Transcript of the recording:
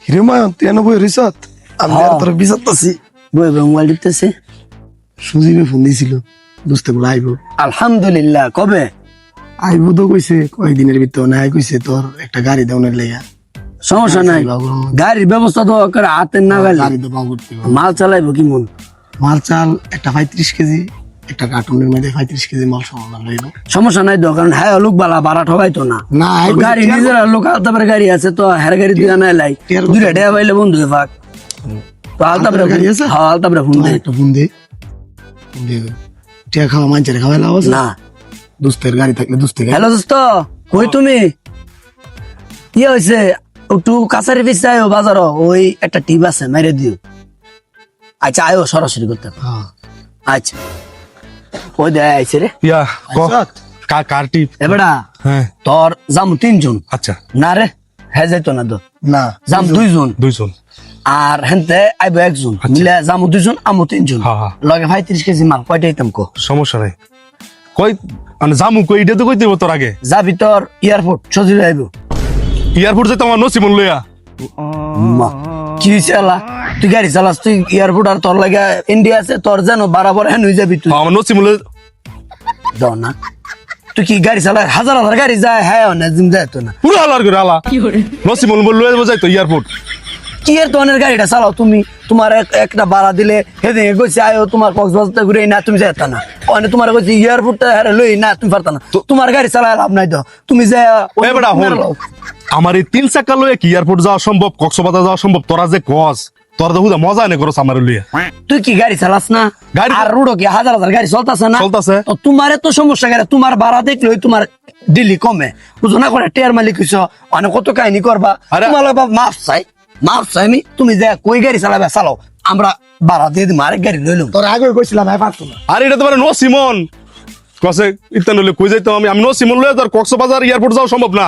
কিরে মায়ন তুই এনে বই রিসাত আমি আর তোর বিচারতাছি বই মোবাইল টিপতেছে। সুজিবে ফোন দিছিল বুঝতে বলে আইবো আলহামদুলিল্লাহ। কবে? আইবো তো কইছে কয়েকদিনের ভিতর না কইছে তোর একটা গাড়ি দেওয়ার লেগা সমস্যা নাই, গাড়ির ব্যবস্থা তো করে হাতের না গেলে গাড়ি তো পাও করতে হবে। মাল চালাইবো কি মন। মাল চাল একটা 35 কেজি একটা কার্টুনের মধ্যে 35 কেজি মাল সমান লইব সমস্যা নাই তো, কারণ হ্যাঁ লোক বালা ভাড়া ঠকাই তো না। না ওর গাড়ি নিজের লোক আলতাপের গাড়ি আছে তো হ্যার গাড়ি দিয়ে নাই লাই দুইটা ডেয়া পাইলে বন্ধু ফাঁক তো আলতাপের গাড়ি আছে? হ্যাঁ আলতাপরে ফোন দে। একটা ফোন দে টিয়া খাওয়া মাঞ্চের খাওয়া লাভ আছে না দুস্তের গাড়ি থাকলে দুস্তে গাড়ি হ্যালো দোস্ত, কই তুমি? কি হয়েছে? একটু কাছারি পিস আয়ো বাজারও, ওই একটা টিপ আছে মেরে দিও। আচ্ছা আয়ো সরাসরি করতে হবে। হ্যাঁ আচ্ছা ওই দেয় আইছে রে। ইয়া আইসাত? কার টিপ এবারা হ্যাঁ তোর জামু 3 জন। আচ্ছা না রে হ্যাঁ যাইতো না তো, না জাম 2 জন দুইজন আর হেনতে আইব 1 জন মিলে জামু 2 জন আমু 3 জন হ্যাঁ, হ্যাঁ। লগে 35 কেজি মাল কয়টা আইতাম কো? সমস্যা নাই কই মানে জামু কই এটা তো কই দেব তোর আগে যাবি তোর এয়ারপোর্ট সজিল আইব। এয়ারপোর্ট যেতে আমার নসিমন লইয়া মা কি চালা তুই গাড়ি চালাস, তুই এয়ারপোর্ট আর তোর লাগে ইন্ডিয়া আছে তোর জানো বরাবর হেন হয়ে যাবি তুই। আমার নসিমন দাও না তুই কি গাড়ি চালা হাজার হাজার গাড়ি যায় হ্যাঁ না জিম যায় তো না পুরো হালার করে আলা নসিমন বল লইয়া যাইতো এয়ারপোর্ট কি এর তোনের গাড়িটা চালাও তুমি, তোমার একটা ভাড়া দিলে হেদে গেছে আয়ো তোমার কক্সবাজার ঘুরে না তুমি যাইতা না ওখানে তোমার কইছি এয়ারপোর্টটা হারে লই না তুমি পারতা না তোমার গাড়ি চালায় লাভ নাই তো তুমি যা এ বেটা হল আমার এই 3 চাকা লইয়া কি এয়ারপোর্ট যাওয়া সম্ভব কক্সবাজার যাওয়া সম্ভব তোরা যে কস তোরা তো হুদা মজা এনে করছ আমার লইয়া তুই কি গাড়ি চালাস না? গাড়ি আর রোডও কি হাজার হাজার গাড়ি চলতেছে না? চলতাছে। তো তোমার এত সমস্যা গেলে তোমার ভাড়া দেখলে তোমার দিল্লি কমে বুঝো না করে টেয়ার মালিক হইছ অনেক কত কাহিনী করবা। আরে- তোমার মাফ চাই আমি তুমি যা কই গাড়ি চালাবে চালাও আমরা ভাড়া দিয়ে দিম আরেক গাড়ি লইলাম। তোর আগে কইছিলাম আমি পারতো না আর এটা তো মানে নসিমন কসে ইত্যান হলে কই যাইতো আমি নসিমন লইয়া তোর কক্সবাজার এয়ারপোর্ট যাওয়া সম্ভব না